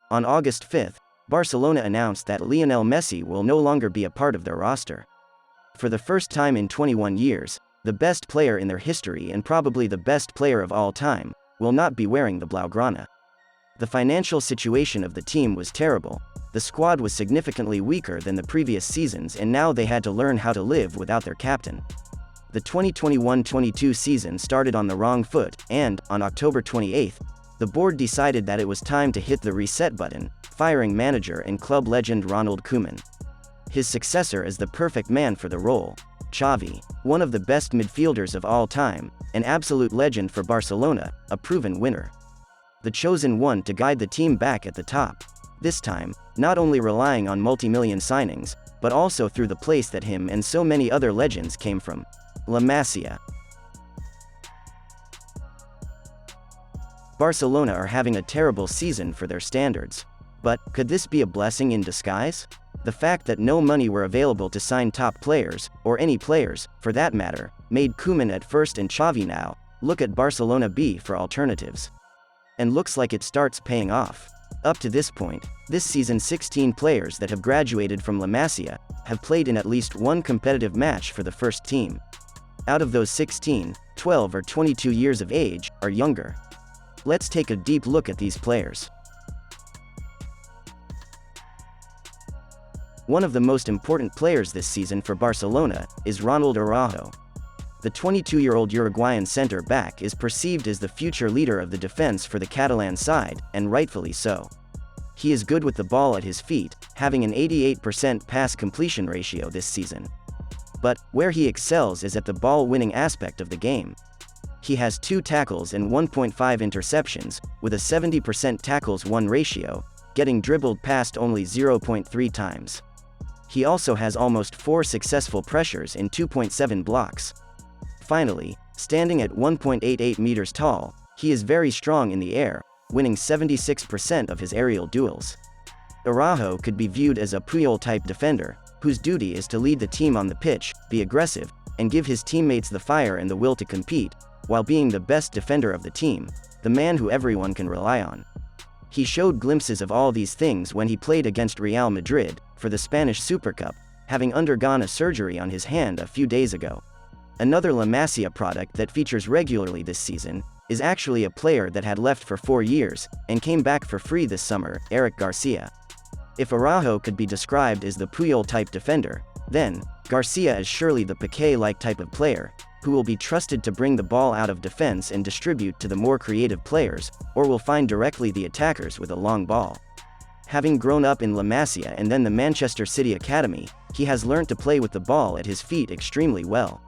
On August 5, Barcelona announced that Lionel Messi will no longer be a part of their roster. For the first time in 21 years, the best player in their history and probably the best player of all time will not be wearing the Blaugrana. The financial situation of the team was terrible. The squad was significantly weaker than the previous seasons, and now they had to learn how to live without their captain. The 2021-22 season started on the wrong foot, and, on October 28, the board decided that it was time to hit the reset button, firing manager and club legend Ronald Koeman. His successor is the perfect man for the role. Xavi, one of the best midfielders of all time, an absolute legend for Barcelona, a proven winner. The chosen one to guide the team back at the top. This time, not only relying on multi-million signings, but also through the place that him and so many other legends came from. La Masia. Barcelona are having a terrible season for their standards. But, could this be a blessing in disguise? The fact that no money were available to sign top players, or any players, for that matter, made Koeman at first and Xavi now look at Barcelona B for alternatives. And looks like it starts paying off. Up to this point, this season 16 players that have graduated from La Masia have played in at least one competitive match for the first team. Out of those 16, 12 or 22 years of age, or younger. Let's take a deep look at these players. One of the most important players this season for Barcelona is Ronald Araujo. The 22-year-old Uruguayan center-back is perceived as the future leader of the defense for the Catalan side, and rightfully so. He is good with the ball at his feet, having an 88% pass completion ratio this season. But, where he excels is at the ball-winning aspect of the game. He has 2 tackles and 1.5 interceptions, with a 70% tackles-won ratio, getting dribbled past only 0.3 times. He also has almost 4 successful pressures in 2.7 blocks. Finally, standing at 1.88 meters tall, he is very strong in the air, winning 76% of his aerial duels. Araujo could be viewed as a Puyol-type defender, whose duty is to lead the team on the pitch, be aggressive, and give his teammates the fire and the will to compete, while being the best defender of the team, the man who everyone can rely on. He showed glimpses of all these things when he played against Real Madrid for the Spanish Super Cup, having undergone a surgery on his hand a few days ago. Another La Masia product that features regularly this season is actually a player that had left for 4 years and came back for free this summer, Eric Garcia. If Araujo could be described as the Puyol-type defender, then Garcia is surely the Piqué-like type of player, who will be trusted to bring the ball out of defense and distribute to the more creative players, or will find directly the attackers with a long ball. Having grown up in La Masia and then the Manchester City Academy, he has learnt to play with the ball at his feet extremely well.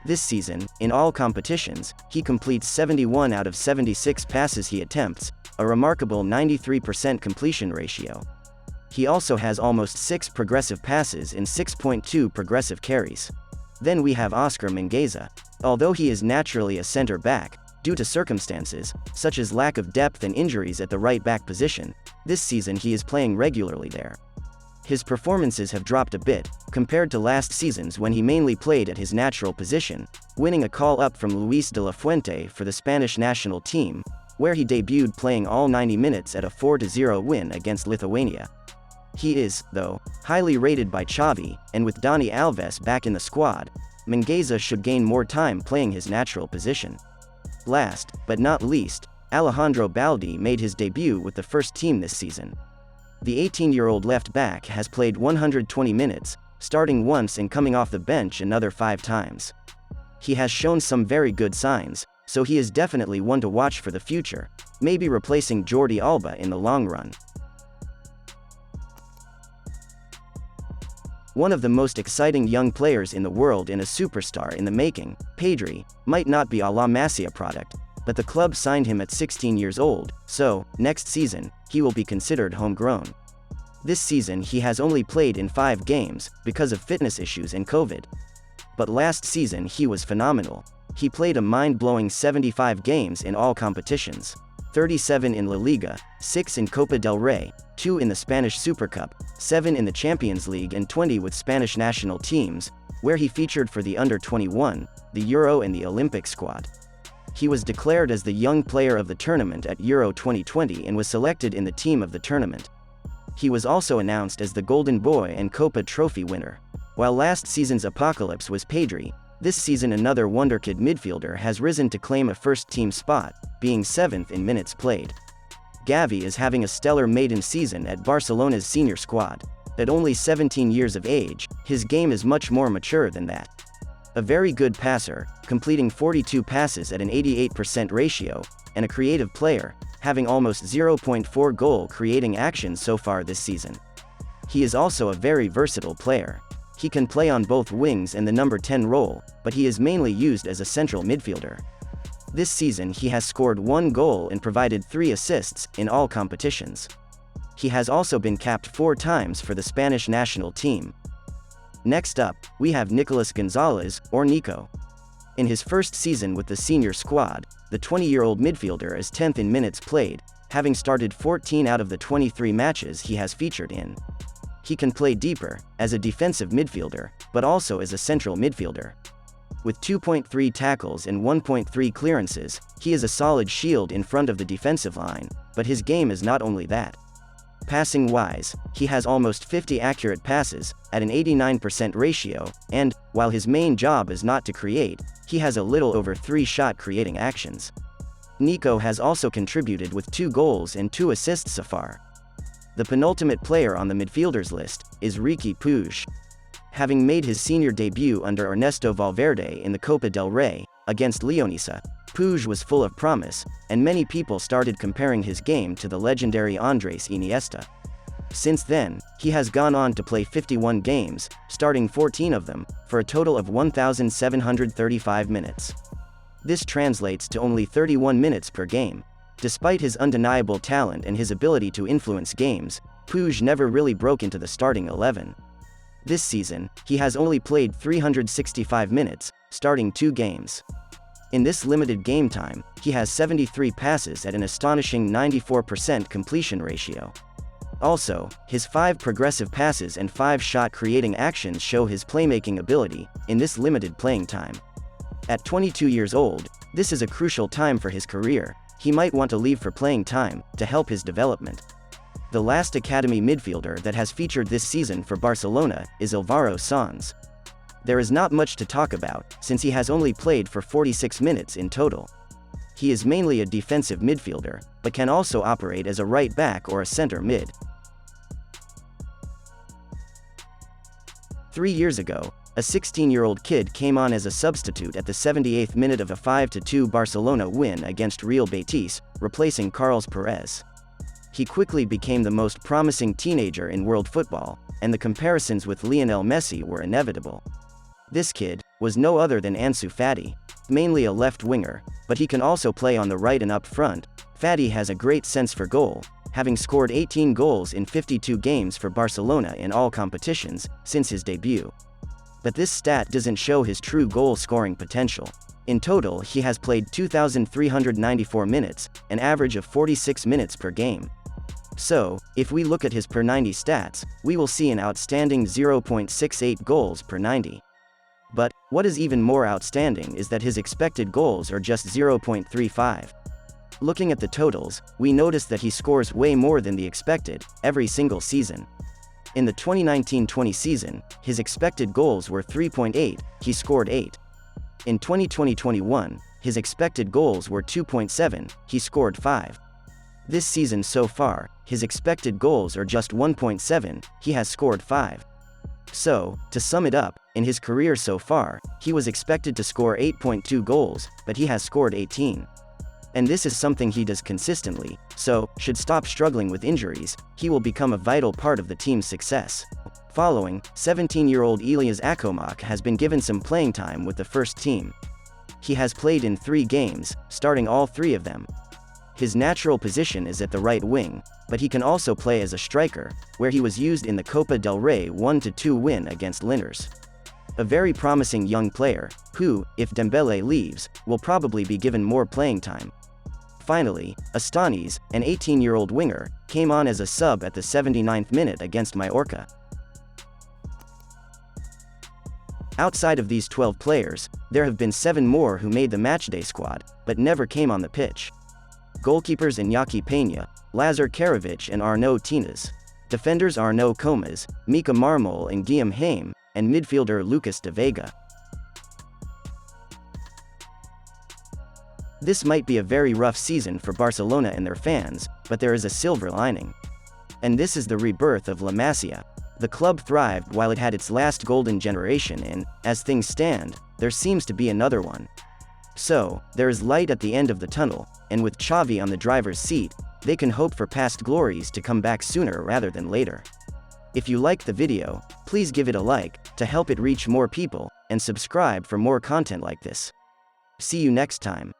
This season, in all competitions, he completes 71 out of 76 passes he attempts, a remarkable 93% completion ratio. He also has almost 6 progressive passes in 6.2 progressive carries. Then we have Oscar Mingueza. Although he is naturally a center-back, due to circumstances, such as lack of depth and injuries at the right-back position, this season he is playing regularly there. His performances have dropped a bit, compared to last seasons when he mainly played at his natural position, winning a call-up from Luis de la Fuente for the Spanish national team, where he debuted playing all 90 minutes at a 4-0 win against Lithuania. He is, though, highly rated by Xavi, and with Dani Alves back in the squad, Mingueza should gain more time playing his natural position. Last, but not least, Alejandro Balde made his debut with the first team this season. The 18-year-old left-back has played 120 minutes, starting once and coming off the bench another 5 times. He has shown some very good signs, so he is definitely one to watch for the future, maybe replacing Jordi Alba in the long run. One of the most exciting young players in the world and a superstar in the making, Pedri, might not be a La Masia product, but the club signed him at 16 years old, so, next season, he will be considered homegrown. This season he has only played in 5 games, because of fitness issues and COVID. But last season he was phenomenal. He played a mind-blowing 75 games in all competitions. 37 in La Liga, 6 in Copa del Rey, 2 in the Spanish Super Cup, 7 in the Champions League and 20 with Spanish national teams, where he featured for the Under-21, the Euro and the Olympic squad. He was declared as the young player of the tournament at Euro 2020 and was selected in the team of the tournament. He was also announced as the Golden Boy and Copa Trophy winner. While last season's apocalypse was Pedri, this season another wonderkid midfielder has risen to claim a first-team spot, being 7th in minutes played. Gavi is having a stellar maiden season at Barcelona's senior squad. At only 17 years of age, his game is much more mature than that. A very good passer, completing 42 passes at an 88% ratio, and a creative player, having almost 0.4 goal creating actions so far this season. He is also a very versatile player. He can play on both wings and the number 10 role, but he is mainly used as a central midfielder. This season he has scored 1 goal and provided 3 assists in all competitions. He has also been capped 4 times for the Spanish national team. Next up, we have Nicolas Gonzalez, or Nico. In his first season with the senior squad, the 20-year-old midfielder is 10th in minutes played, having started 14 out of the 23 matches he has featured in. He can play deeper, as a defensive midfielder, but also as a central midfielder. With 2.3 tackles and 1.3 clearances, he is a solid shield in front of the defensive line, but his game is not only that. Passing-wise, he has almost 50 accurate passes, at an 89% ratio, and, while his main job is not to create, he has a little over 3 shot creating actions. Nico has also contributed with 2 goals and 2 assists so far. The penultimate player on the midfielders list is Riqui Puig. Having made his senior debut under Ernesto Valverde in the Copa del Rey, against Leonesa, Puig was full of promise, and many people started comparing his game to the legendary Andres Iniesta. Since then, he has gone on to play 51 games, starting 14 of them, for a total of 1,735 minutes. This translates to only 31 minutes per game. Despite his undeniable talent and his ability to influence games, Puig never really broke into the starting 11. This season, he has only played 365 minutes, starting 2 games. In this limited game time, he has 73 passes at an astonishing 94% completion ratio. Also, his 5 progressive passes and 5 shot creating actions show his playmaking ability in this limited playing time. At 22 years old, this is a crucial time for his career. He might want to leave for playing time to help his development. The last academy midfielder that has featured this season for Barcelona is Álvaro Sans. There is not much to talk about, since he has only played for 46 minutes in total. He is mainly a defensive midfielder, but can also operate as a right back or a center mid. 3 years ago, a 16-year-old kid came on as a substitute at the 78th minute of a 5-2 Barcelona win against Real Betis, replacing Carles Perez. He quickly became the most promising teenager in world football, and the comparisons with Lionel Messi were inevitable. This kid was no other than Ansu Fati, mainly a left winger, but he can also play on the right and up front. Fati has a great sense for goal, having scored 18 goals in 52 games for Barcelona in all competitions since his debut. But this stat doesn't show his true goal-scoring potential. In total, he has played 2,394 minutes, an average of 46 minutes per game. So, if we look at his per 90 stats, we will see an outstanding 0.68 goals per 90. But, what is even more outstanding is that his expected goals are just 0.35. Looking at the totals, we notice that he scores way more than the expected, every single season. In the 2019-20 season, his expected goals were 3.8, he scored 8. In 2020-21, his expected goals were 2.7, he scored 5. This season so far, his expected goals are just 1.7, he has scored 5. So, to sum it up, in his career so far, he was expected to score 8.2 goals, but he has scored 18. And this is something he does consistently, so, should stop struggling with injuries, he will become a vital part of the team's success. Following, 17-year-old Elias Akomak has been given some playing time with the first team. He has played in 3 games, starting all 3 of them. His natural position is at the right wing, but he can also play as a striker, where he was used in the Copa del Rey 1-2 win against Linares. A very promising young player, who, if Dembele leaves, will probably be given more playing time. Finally, Astanis, an 18-year-old winger, came on as a sub at the 79th minute against Mallorca. Outside of these 12 players, there have been 7 more who made the matchday squad, but never came on the pitch. Goalkeepers Iñaki Peña, Lazar Karavic and Arnaud Tinas. Defenders Arnaud Comas, Mika Marmol and Guillaume Haim, and midfielder Lucas de Vega. This might be a very rough season for Barcelona and their fans, but there is a silver lining. And this is the rebirth of La Masia. The club thrived while it had its last golden generation and, as things stand, there seems to be another one. So, there is light at the end of the tunnel, and with Xavi on the driver's seat, they can hope for past glories to come back sooner rather than later. If you liked the video, please give it a like, to help it reach more people, and subscribe for more content like this. See you next time.